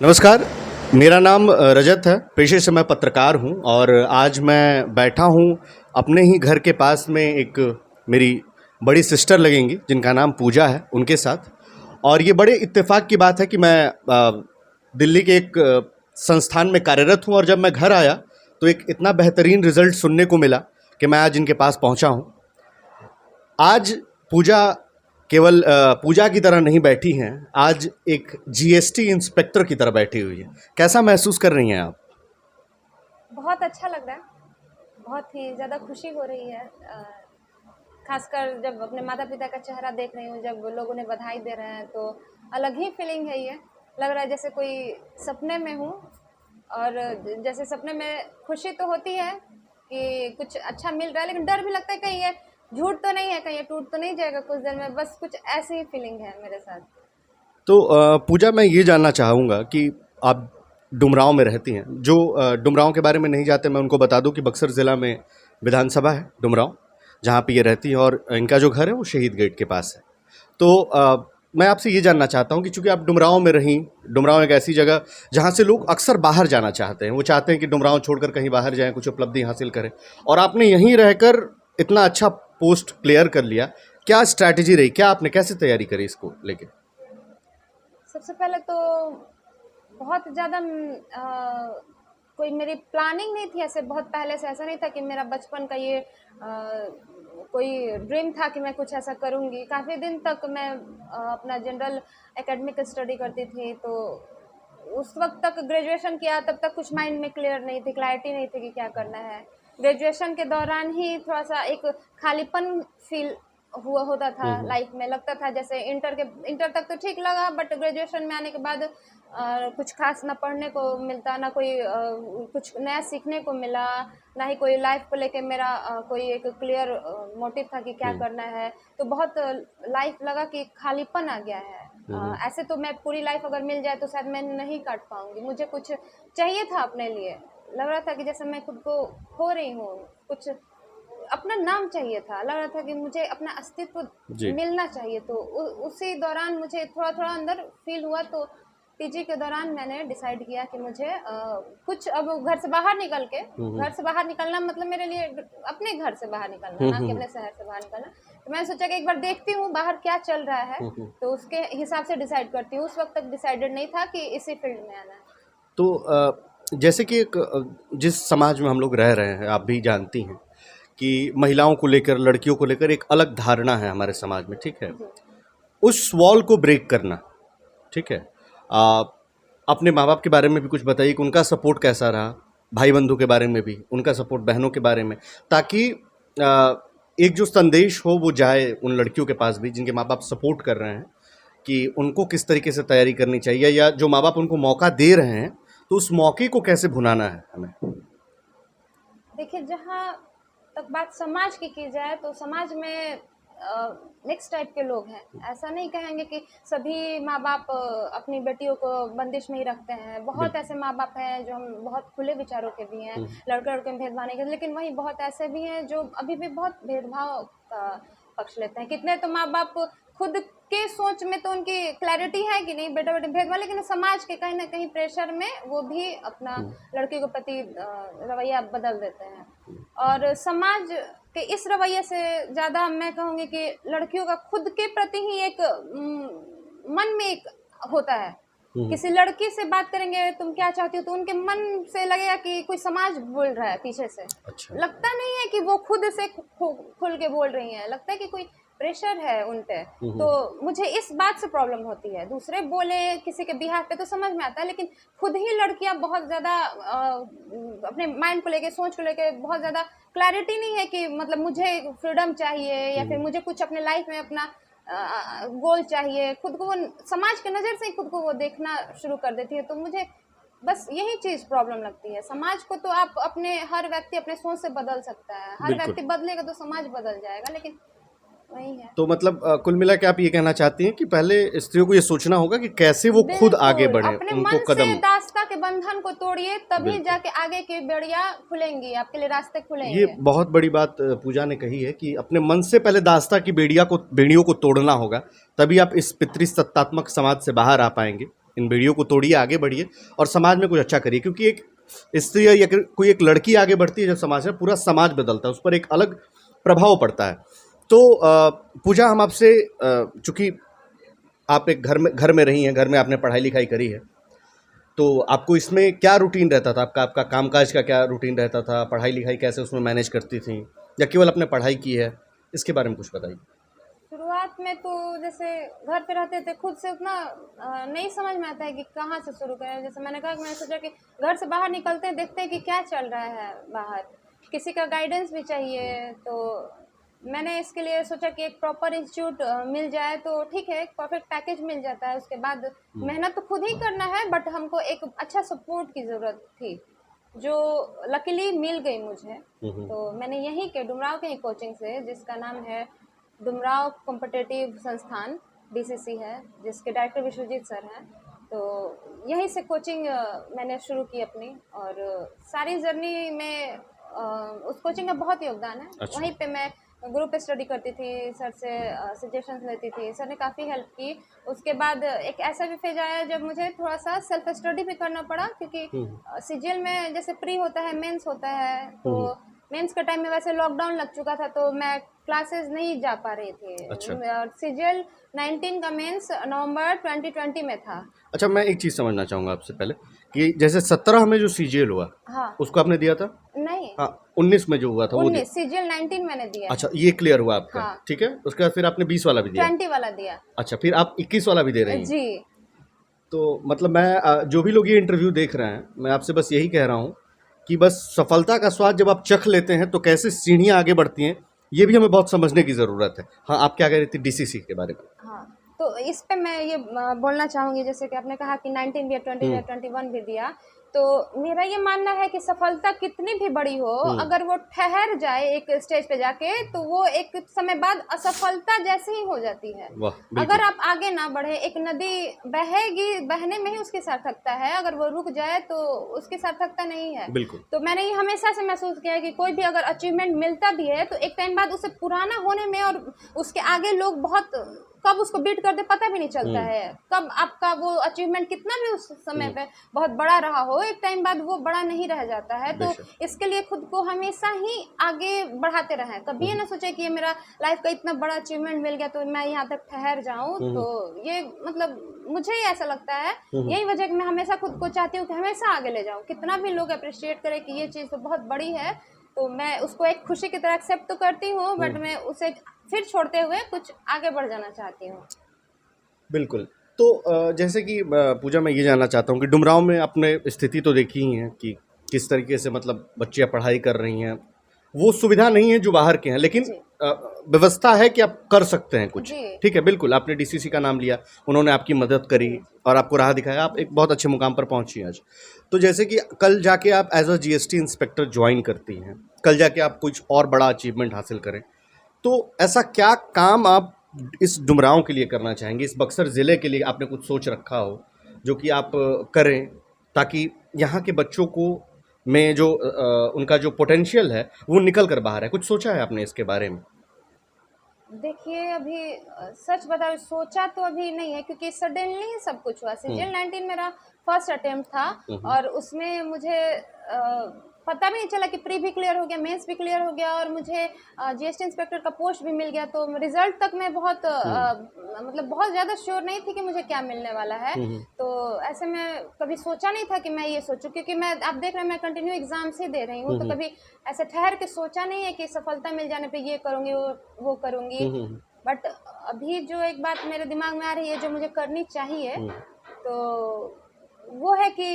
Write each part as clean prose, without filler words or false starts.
नमस्कार, मेरा नाम रजत है। पेशे से मैं पत्रकार हूं और आज मैं बैठा हूं अपने ही घर के पास में एक मेरी बड़ी सिस्टर लगेंगी जिनका नाम पूजा है, उनके साथ। और ये बड़े इत्तेफाक की बात है कि मैं दिल्ली के एक संस्थान में कार्यरत हूं और जब मैं घर आया तो एक इतना बेहतरीन रिज़ल्ट सुनने को मिला कि मैं आज इनके पास पहुंचा हूं। आज पूजा केवल पूजा की तरह नहीं बैठी हैं, आज एक जीएसटी इंस्पेक्टर की तरह बैठी हुई है। कैसा महसूस कर रही हैं आप? बहुत अच्छा लग रहा है, बहुत ही ज़्यादा खुशी हो रही है। खासकर जब अपने माता पिता का चेहरा देख रही हूँ, जब लोग उन्हें बधाई दे रहे हैं तो अलग ही फीलिंग है। ये लग रहा है जैसे कोई सपने में हूँ। और जैसे सपने में खुशी तो होती है कि कुछ अच्छा मिल रहा है, लेकिन डर भी लगता है कहीं ये झूठ तो नहीं है, कहीं ये टूट तो नहीं जाएगा कुछ देर में। बस कुछ ऐसी ही फीलिंग है मेरे साथ। तो पूजा, मैं ये जानना चाहूँगा कि आप डुमरांव में रहती हैं। जो डुमरांव के बारे में नहीं जानते, मैं उनको बता दूं कि बक्सर ज़िला में विधानसभा है डुमरांव, जहाँ पे ये रहती हैं और इनका जो घर है वो शहीद गेट के पास है। तो मैं आपसे ये जानना चाहता हूँ कि चूँकि आप डुमरांव में रहीं, डुमरांव एक ऐसी जगह जहाँ से लोग अक्सर बाहर जाना चाहते हैं, वो चाहते हैं कि डुमरांव छोड़कर कहीं बाहर जाएँ, कुछ उपलब्धि हासिल करें, और आपने यहीं रहकर इतना अच्छा पोस्ट क्लियर कर लिया। क्या स्ट्रैटेजी रही, क्या आपने कैसे तैयारी करी इसको लेके? सबसे पहले तो बहुत ज़्यादा कोई मेरी प्लानिंग नहीं थी। ऐसे बहुत पहले से ऐसा नहीं था कि मेरा बचपन का ये कोई ड्रीम था कि मैं कुछ ऐसा करूँगी। काफ़ी दिन तक मैं अपना जनरल एकेडमिक स्टडी करती थी, तो उस वक्त तक ग्रेजुएशन किया, तब तक कुछ माइंड में क्लैरिटी नहीं थी कि क्या करना है। ग्रेजुएशन के दौरान ही थोड़ा सा एक खालीपन फील होता था लाइफ में। लगता था जैसे इंटर तक तो ठीक लगा, बट ग्रेजुएशन में आने के बाद कुछ खास ना पढ़ने को मिलता, ना कोई कुछ नया सीखने को मिला, ना ही कोई लाइफ को लेके मेरा कोई एक क्लियर मोटिव था कि क्या करना है। तो बहुत लाइफ लगा कि खालीपन आ गया है। ऐसे तो मैं पूरी लाइफ अगर मिल जाए तो शायद मैं नहीं काट पाऊंगी। मुझे कुछ चाहिए था अपने लिए। लग रहा था कि जैसे मैं खुद को खो रही हूँ, कुछ अपना नाम चाहिए था। लग रहा था कि मुझे अपना अस्तित्व मिलना चाहिए। तो उसी दौरान मुझे थोड़ा थोड़ा अंदर फील हुआ। तो पीजी के दौरान मैंने डिसाइड किया कि मुझे कुछ अब घर से बाहर निकल के, घर से बाहर निकलना मतलब मेरे लिए अपने घर से बाहर निकलना, ना कि अपने शहर से बाहर निकलना। तो मैंने सोचा कि एक बार देखती हूँ बाहर क्या चल रहा है, तो उसके हिसाब से डिसाइड करती हूँ। उस वक्त तक डिसाइडेड नहीं था कि इसी फील्ड में आना है। तो जैसे कि एक जिस समाज में हम लोग रह रहे हैं, आप भी जानती हैं कि महिलाओं को लेकर, लड़कियों को लेकर एक अलग धारणा है हमारे समाज में, ठीक है? उस वॉल को ब्रेक करना, ठीक है? अपने माँ बाप के बारे में भी कुछ बताइए कि उनका सपोर्ट कैसा रहा, भाई बंधु के बारे में भी, उनका सपोर्ट, बहनों के बारे में, ताकि एक जो संदेश हो वो जाए उन लड़कियों के पास भी जिनके माँ बाप सपोर्ट कर रहे हैं, कि उनको किस तरीके से तैयारी करनी चाहिए, या जो माँ बाप उनको मौका दे रहे हैं तो उस मौके को कैसे भुनाना है हमें। देखिए, जहाँ तक बात समाज की जाए तो समाज में मिक्स टाइप के लोग हैं। ऐसा नहीं कहेंगे कि सभी माँ बाप अपनी बेटियों को बंदिश में ही रखते हैं। बहुत ऐसे माँ बाप हैं जो हम बहुत खुले विचारों के भी हैं, लड़के लड़के में भेदभाव नहीं करते, लेकिन वहीं बहुत ऐसे भी हैं जो अभी भी बहुत भेदभाव का पक्ष लेते हैं। कितने तो माँ बाप खुद के सोच में तो उनकी क्लैरिटी है कि नहीं बेटा बेटी भेदभाव, लेकिन समाज के कहीं ना कहीं प्रेशर में वो भी अपना लड़की के प्रति रवैया बदल देते हैं। और समाज के इस रवैये से ज़्यादा मैं कहूँगी कि लड़कियों का खुद के प्रति ही एक मन में एक होता है। किसी लड़की से बात करेंगे तुम क्या चाहती हो, तो उनके मन से लगेगा कि कोई समाज बोल रहा है पीछे से। अच्छा। लगता नहीं है कि वो खुद से खुल के बोल रही हैं, लगता है कि कोई प्रेशर है उन पे। तो मुझे इस बात से प्रॉब्लम होती है। दूसरे बोले किसी के बिहाफ पे तो समझ में आता है, लेकिन खुद ही लड़कियां बहुत ज़्यादा अपने माइंड को लेके, सोच को लेके बहुत ज़्यादा क्लैरिटी नहीं है कि मतलब मुझे फ्रीडम चाहिए या फिर मुझे कुछ अपने लाइफ में अपना गोल चाहिए। खुद को वो समाज के नज़र से ही खुद को वो देखना शुरू कर देती है। तो मुझे बस यही चीज़ प्रॉब्लम लगती है। समाज को तो आप हर व्यक्ति अपने सोच से बदल सकता है, हर व्यक्ति बदलेगा तो समाज बदल जाएगा, लेकिन वही है। तो मतलब कुल मिला के आप ये कहना चाहती हैं कि पहले स्त्रियों को ये सोचना होगा कि कैसे वो खुद आगे बढ़े, अपने उनको मन कदम। से दास्ता के बंधन को तोड़िए, तभी जाके आगे की बेड़ियां खुलेंगी, आपके लिए रास्ते खुलेंगे। ये बहुत बड़ी बात पूजा ने कही है कि अपने मन से पहले दास्ता की बेड़ियों को तोड़ना होगा, तभी आप इस पितृसत्तात्मक समाज से बाहर आ पाएंगे। इन बेड़ियों को तोड़िए, आगे बढ़िए और समाज में कुछ अच्छा करिए, क्योंकि एक स्त्री या कोई एक लड़की आगे बढ़ती है जब समाज में, पूरा समाज बदलता है, उस पर एक अलग प्रभाव पड़ता है। तो पूजा, हम आपसे चूँकि आप एक घर में रही हैं, घर में आपने पढ़ाई लिखाई करी है, तो आपको इसमें क्या रूटीन रहता था? आपका कामकाज का क्या रूटीन रहता था? पढ़ाई लिखाई कैसे उसमें मैनेज करती थी, या केवल आपने पढ़ाई की है? इसके बारे में कुछ बताइए। शुरुआत में तो जैसे घर पे रहते थे, खुद से उतना नहीं समझ में आता है कि कहाँ से शुरू करें। जैसे मैंने कहा कि मैंने सोचा कि घर से बाहर निकलते हैं, देखते हैं कि क्या चल रहा है बाहर, किसी का गाइडेंस भी चाहिए। तो मैंने इसके लिए सोचा कि एक प्रॉपर इंस्टीट्यूट मिल जाए तो ठीक है, एक परफेक्ट पैकेज मिल जाता है। उसके बाद मेहनत तो खुद ही करना है, बट हमको एक अच्छा सपोर्ट की ज़रूरत थी, जो लकीली मिल गई मुझे। तो मैंने यहीं के डुमराव के ही कोचिंग से, जिसका नाम है डुमराव कॉम्पिटिटिव संस्थान, डीसीसी है, जिसके डायरेक्टर विश्वजीत सर हैं। तो यहीं से कोचिंग मैंने शुरू की अपनी, और सारी जर्नी में उस कोचिंग का बहुत योगदान है। अच्छा। वहीं पे मैं ग्रुप स्टडी करती थी, सर से सजेशंस लेती थी, सर ने काफ़ी हेल्प की। उसके बाद एक ऐसा भी फेज आया जब मुझे थोड़ा सा सेल्फ स्टडी भी करना पड़ा, क्योंकि सीजीएल में जैसे प्री होता है, मेंस होता है, तो मेंस के टाइम में वैसे लॉकडाउन लग चुका था, तो मैं क्लासेस नहीं जा पा रही थी। अच्छा। और सीजीएल 19 का मेंस नवंबर 2020 में था। अच्छा, मैं एक चीज़ समझना चाहूँगा आपसे पहले कि जैसे 17 में जो सीजीएल हुआ, हाँ। उसको आपने दिया था? नहीं, हाँ, 19 में जो हुआ था वो 19, सीजीएल 19 मैंने दिया। अच्छा, ये क्लियर हुआ आपका। हाँ। ठीक है, उसके बाद फिर आपने 20 वाला भी दिया? 20 वाला दिया। अच्छा, फिर आप 21 वाला भी दे रही हैं? जी। तो मतलब मैं जो भी लोग ये इंटरव्यू देख रहे हैं, मैं आपसे बस यही कह रहा हूँ कि बस सफलता का स्वाद जब आप चख लेते हैं तो कैसे सीढ़ियाँ आगे बढ़ती हैं, ये भी हमें बहुत समझने की ज़रूरत है। हाँ, आप क्या कह रही थी डीसीसी के बारे में? हाँ, तो इस पे मैं ये बोलना चाहूँगी, जैसे कि आपने कहा कि 19 भी, 20 भी, 21 भी दिया, तो मेरा ये मानना है कि सफलता कितनी भी बड़ी हो, अगर वो ठहर जाए एक स्टेज पे जाके, तो वो एक समय बाद असफलता जैसे ही हो जाती है। अगर आप आगे ना बढ़े, एक नदी बहेगी, बहने में ही उसकी सार्थकता है, अगर वो रुक जाए तो उसकी सार्थकता नहीं है। बिल्कुल। तो मैंने ये हमेशा से महसूस किया है कि कोई भी अगर अचीवमेंट मिलता भी है, तो एक टाइम बाद उसे पुराना होने में और उसके आगे लोग बहुत कब उसको बीट कर दे पता भी नहीं चलता है। कब आपका वो अचीवमेंट कितना भी उस समय पे बहुत बड़ा रहा हो, एक टाइम बाद वो बड़ा नहीं रह जाता है। तो इसके लिए खुद को हमेशा ही आगे बढ़ाते रहें। कभी ये ना सोचे कि ये मेरा लाइफ का इतना बड़ा अचीवमेंट मिल गया तो मैं यहाँ तक ठहर जाऊँ। तो ये मतलब मुझे ऐसा लगता है, यही वजह कि मैं हमेशा खुद को चाहती हूँ कि हमेशा आगे ले जाऊँ। कितना भी लोग अप्रिशिएट करें कि ये चीज़ तो बहुत बड़ी है, तो मैं उसको एक खुशी की तरह एक्सेप्ट तो करती हूँ, बट मैं उसे फिर छोड़ते हुए कुछ आगे बढ़ जाना चाहती हूँ। बिल्कुल। तो जैसे कि पूजा, मैं ये जानना चाहता हूँ कि डुमराव में आपने स्थिति तो देखी ही है कि किस तरीके से मतलब बच्चियाँ पढ़ाई कर रही हैं। वो सुविधा नहीं है जो बाहर के हैं, लेकिन व्यवस्था है कि आप कर सकते हैं कुछ। ठीक है, बिल्कुल। आपने डीसीसी का नाम लिया, उन्होंने आपकी मदद करी और आपको राह दिखाया, आप एक बहुत अच्छे मुकाम पर पहुंची आज। तो जैसे कि कल जाके आप as a GST inspector join करती हैं, कल जाके आप कुछ और बड़ा अचीवमेंट हासिल करें, तो ऐसा क्या काम आप इस डुमराव के लिए करना चाहेंगे, इस बक्सर ज़िले के लिए आपने कुछ सोच रखा हो जो कि आप करें, ताकि यहाँ के बच्चों को में जो उनका जो पोटेंशियल है वो निकल कर बाहर है? कुछ सोचा है आपने इसके बारे में? देखिए, अभी सच बता, सोचा तो अभी नहीं है, क्योंकि सडनली ही सब कुछ हुआ। सीजीएल 19 मेरा फर्स्ट अटेम्प्ट था, और उसमें मुझे पता भी नहीं चला कि प्री भी क्लियर हो गया, मेंस भी क्लियर हो गया, और मुझे जीएसटी इंस्पेक्टर का पोस्ट भी मिल गया। तो रिजल्ट तक मैं बहुत मतलब बहुत ज़्यादा श्योर नहीं थी कि मुझे क्या मिलने वाला है। तो ऐसे में कभी सोचा नहीं था कि मैं ये सोचूं, क्योंकि मैं, आप देख रहे हैं, मैं कंटिन्यू एग्जाम्स ही दे रही हूँ। तो कभी ऐसे ठहर के सोचा नहीं है कि सफलता मिल जाने पे ये करूँगी, वो करूँगी। बट अभी जो एक बात मेरे दिमाग में आ रही है जो मुझे करनी चाहिए, तो वो है कि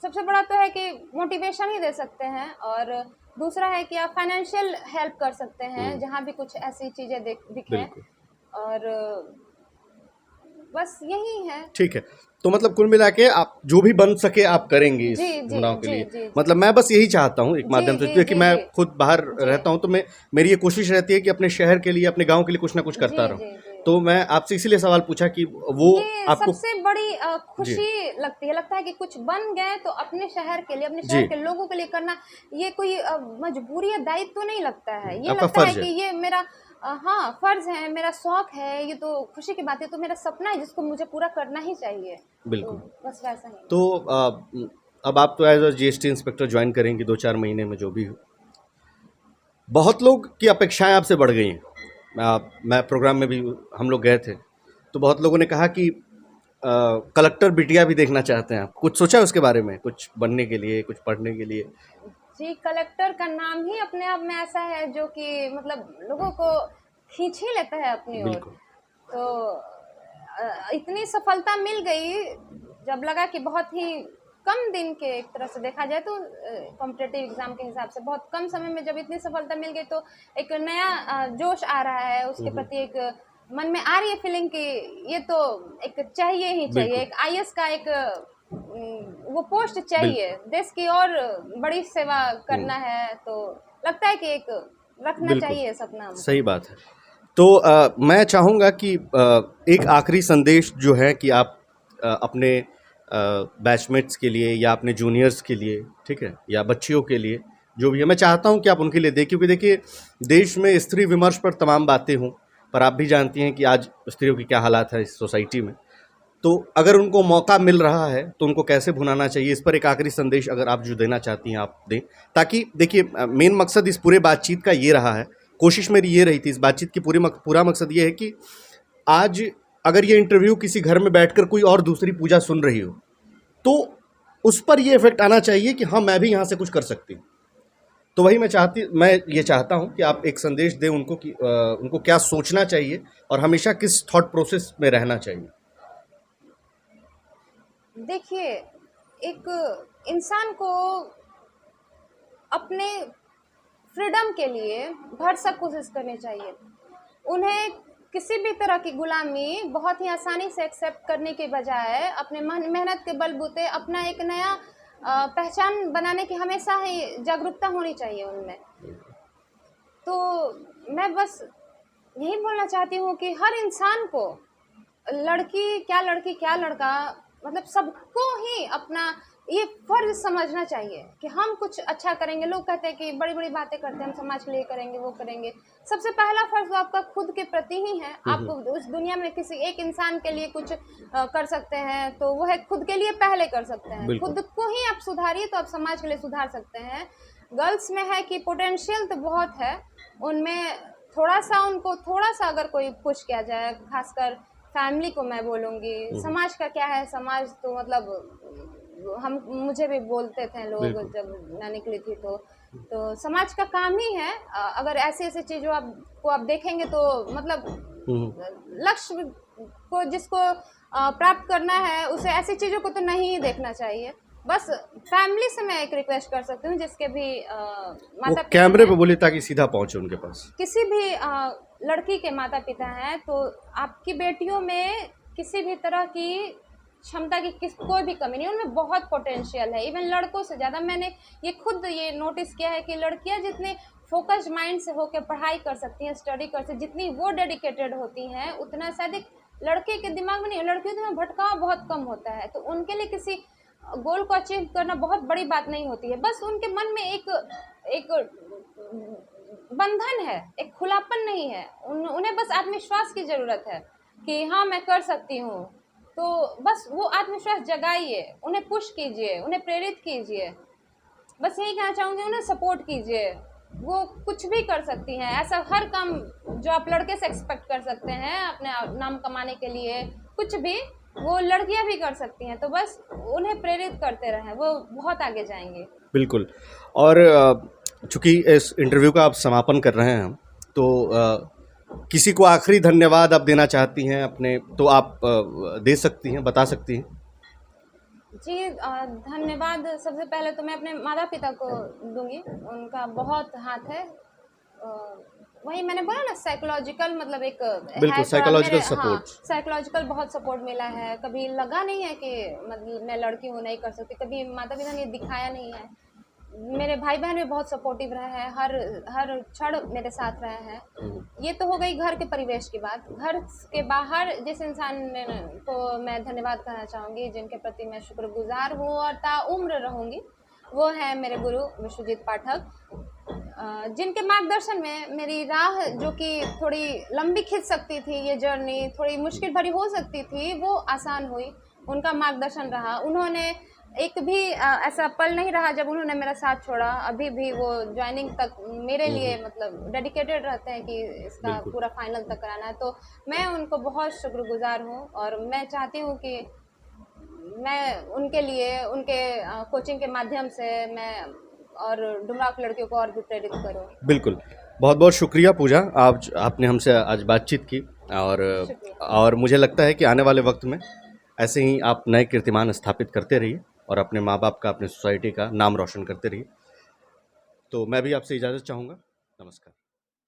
सबसे बड़ा तो है कि मोटिवेशन ही दे सकते हैं, और दूसरा है कि आप फाइनेंशियल हेल्प कर सकते हैं जहाँ भी कुछ ऐसी चीज़ें दिखें, और बस यही है। ठीक है, तो मतलब कुल मिला के आप जो भी बन सके आप करेंगे इस चुनाव के लिए। मतलब मैं बस यही चाहता हूँ एक माध्यम से, क्योंकि मैं खुद बाहर रहता हूँ, तो मेरी ये कोशिश रहती है कि अपने शहर के लिए, अपने गांव के लिए कुछ ना कुछ करता रहूँ। तो मैं आपसे इसीलिए सवाल पूछा कि वो आपको सबसे बड़ी खुशी लगता है कि कुछ बन गए तो अपने शहर के लिए, अपने शहर के लोगों के लिए करना, ये कोई मजबूरी या दायित्व तो नहीं लगता है। ये लगता है कि ये मेरा हाँ, फ़र्ज़ है, मेरा शौक है, ये तो खुशी की बात है, तो मेरा सपना है जिसको मुझे पूरा करना ही चाहिए। बिल्कुल। तो बस वैसा ही। तो अब आप तो as a GST inspector join करेंगे 2-4 महीने में जो भी हो। बहुत लोग की अपेक्षाएं आपसे बढ़ गई हैं। मैं प्रोग्राम में भी हम लोग गए थे, तो बहुत लोगों ने कहा कि कलेक्टर बिटिया भी देखना चाहते हैं आप। कुछ सोचा है उसके बारे में? कुछ बनने के लिए, कुछ पढ़ने के लिए? जी, कलेक्टर का नाम ही अपने आप में ऐसा है जो कि मतलब लोगों को खींच ही लेता है अपनी ओर। बिल्कुल, तो इतनी सफलता मिल गई, जब लगा कि बहुत ही कम दिन के, एक तरह से देखा जाए तो कॉम्पिटिटिव एग्जाम के हिसाब से बहुत कम समय में जब इतनी सफलता मिल गई, तो एक नया जोश आ रहा है उसके प्रति। एक मन में आ रही है फीलिंग कि ये तो एक चाहिए ही चाहिए, बिल्कुल, एक आईएएस का एक वो पोस्ट बिल्कुल। चाहिए, देश की और बड़ी सेवा करना है, तो लगता है कि एक रखना बिल्कुल, चाहिए सपना सही हमको। बात है। तो मैं चाहूँगा कि एक आखिरी संदेश जो है कि आप अपने बैचमेट्स के लिए या अपने जूनियर्स के लिए, ठीक है? या बच्चियों के लिए, जो भी है, मैं चाहता हूँ कि आप उनके लिए दें, क्योंकि देखिए, देश में स्त्री विमर्श पर तमाम बातें हों, पर आप भी जानती हैं कि आज स्त्रियों की क्या हालात है इस सोसाइटी में। तो अगर उनको मौका मिल रहा है तो उनको कैसे भुनाना चाहिए, इस पर एक आखिरी संदेश अगर आप जो देना चाहती हैं आप दें, ताकि देखिए मेन मकसद इस पूरे बातचीत का ये रहा है, कोशिश मेरी ये रही थी इस बातचीत की पूरा मकसद ये है कि आज अगर ये इंटरव्यू किसी घर में बैठकर कोई और दूसरी पूजा सुन रही हो, तो उस पर ये इफेक्ट आना चाहिए कि हाँ, मैं भी यहाँ से कुछ कर सकती हूँ। तो वही मैं ये चाहता हूँ कि आप एक संदेश दें उनको कि उनको क्या सोचना चाहिए और हमेशा किस थॉट प्रोसेस में रहना चाहिए। देखिए, एक इंसान को अपने फ्रीडम के लिए भरसक कोशिश करनी चाहिए। उन्हें किसी भी तरह की गुलामी बहुत ही आसानी से एक्सेप्ट करने के बजाय अपने मेहनत के बलबूते अपना एक नया पहचान बनाने की हमेशा ही जागरूकता होनी चाहिए उनमें। तो मैं बस यही बोलना चाहती हूँ कि हर इंसान को, लड़की क्या लड़का, मतलब सबको ही अपना ये फर्ज समझना चाहिए कि हम कुछ अच्छा करेंगे। लोग कहते हैं कि बड़ी बड़ी बातें करते हैं, हम समाज के लिए करेंगे, वो करेंगे। सबसे पहला फर्ज तो आपका खुद के प्रति ही है। आप उस दुनिया में किसी एक इंसान के लिए कुछ कर सकते हैं तो वो है खुद के लिए पहले कर सकते हैं। बिल्कुल। खुद को ही आप सुधारिए तो आप समाज के लिए सुधार सकते हैं। गर्ल्स में है कि पोटेंशियल तो बहुत है उनमें, थोड़ा सा अगर कोई पुश किया जाए, खासकर फैमिली को मैं बोलूँगी। समाज का क्या है, समाज तो मतलब हम मुझे भी बोलते थे लोग बिल्कुल। जब मैं निकली थी, तो समाज का काम ही है। अगर ऐसे ऐसे चीज़ों को आप देखेंगे तो मतलब लक्ष्य को जिसको प्राप्त करना है उसे ऐसी चीज़ों को तो नहीं ही देखना चाहिए। बस फैमिली से मैं एक रिक्वेस्ट कर सकती हूँ, जिसके भी वो माता पिता कैमरे हैं, पे बोले ताकि सीधा पहुंचे उनके पास। किसी भी लड़की के माता पिता हैं, तो आपकी बेटियों में किसी भी तरह की क्षमता की कोई भी कमी नहीं, उनमें बहुत पोटेंशियल है। इवन लड़कों से ज़्यादा मैंने ये खुद ये नोटिस किया है कि लड़कियां जितने फोकस्ड माइंड से होकर पढ़ाई कर सकती हैं, स्टडी कर सकती हैं, जितनी वो डेडिकेटेड होती हैं, उतना शायद एक लड़के के दिमाग में नहीं, लड़कियों के दिमाग में भटकाव बहुत कम होता है। तो उनके लिए किसी गोल को अचीव करना बहुत बड़ी बात नहीं होती है। बस उनके मन में एक बंधन है, एक खुलापन नहीं है। उन्हें बस आत्मविश्वास की ज़रूरत है कि हाँ मैं कर सकती हूँ। तो बस वो आत्मविश्वास जगाइए, उन्हें पुश कीजिए, उन्हें प्रेरित कीजिए। बस यही कहना चाहूँगी, उन्हें सपोर्ट कीजिए। वो कुछ भी कर सकती हैं, ऐसा हर काम जो आप लड़के से एक्सपेक्ट कर सकते हैं अपने नाम कमाने के लिए, कुछ भी वो लड़कियां भी कर सकती हैं। तो बस उन्हें प्रेरित करते रहें, वो बहुत आगे जाएंगे। बिल्कुल। और चूंकि इस इंटरव्यू का आप समापन कर रहे हैं हम, तो किसी को आखिरी धन्यवाद आप देना चाहती हैं अपने, तो आप दे सकती हैं, बता सकती हैं। जी धन्यवाद। सबसे पहले तो मैं अपने माता पिता को दूंगी, उनका बहुत हाथ है। अ, वही मैंने बोला ना, साइकोलॉजिकल मतलब एक बिल्कुल, है थोड़ा साइकोलॉजिकल मेरे, हाँ सपोर्ट। साइकोलॉजिकल बहुत सपोर्ट मिला है। कभी लगा नहीं है कि मतलब मैं लड़की हूँ नहीं कर सकती, कभी माता पिता ने दिखाया नहीं है। मेरे भाई बहन भी बहुत सपोर्टिव रहे हैं, हर क्षण मेरे साथ रहे हैं। ये तो हो गई घर के परिवेश की बात। घर के बाहर जिस इंसान को मैं धन्यवाद कहना चाहूँगी, जिनके प्रति मैं शुक्रगुजार हूँ और ताउम्र रहूँगी, वो है मेरे गुरु विश्वजीत पाठक। जिनके मार्गदर्शन में मेरी राह जो कि थोड़ी लंबी खिंच सकती थी, ये जर्नी थोड़ी मुश्किल भरी हो सकती थी, वो आसान हुई। उनका मार्गदर्शन रहा। उन्होंने एक भी ऐसा पल नहीं रहा जब उन्होंने मेरा साथ छोड़ा। अभी भी वो ज्वाइनिंग तक मेरे लिए मतलब डेडिकेटेड रहते हैं कि इसका बिल्कुल। पूरा फाइनल तक कराना है। तो मैं उनको बहुत शुक्रगुजार हूँ और मैं चाहती हूँ कि मैं उनके लिए उनके कोचिंग के माध्यम से मैं और डुमराव की लड़कियों को और भी प्रेरित करूँ। बिल्कुल। बहुत बहुत शुक्रिया पूजा, आप आपने हमसे आज बातचीत की। और शुक्रिया। और मुझे लगता है कि आने वाले वक्त में ऐसे ही आप नए कीर्तिमान स्थापित करते रहिए और अपने माँ बाप का, अपनी सोसाइटी का नाम रोशन करते रहिए। तो मैं भी आपसे इजाज़त चाहूँगा। नमस्कार।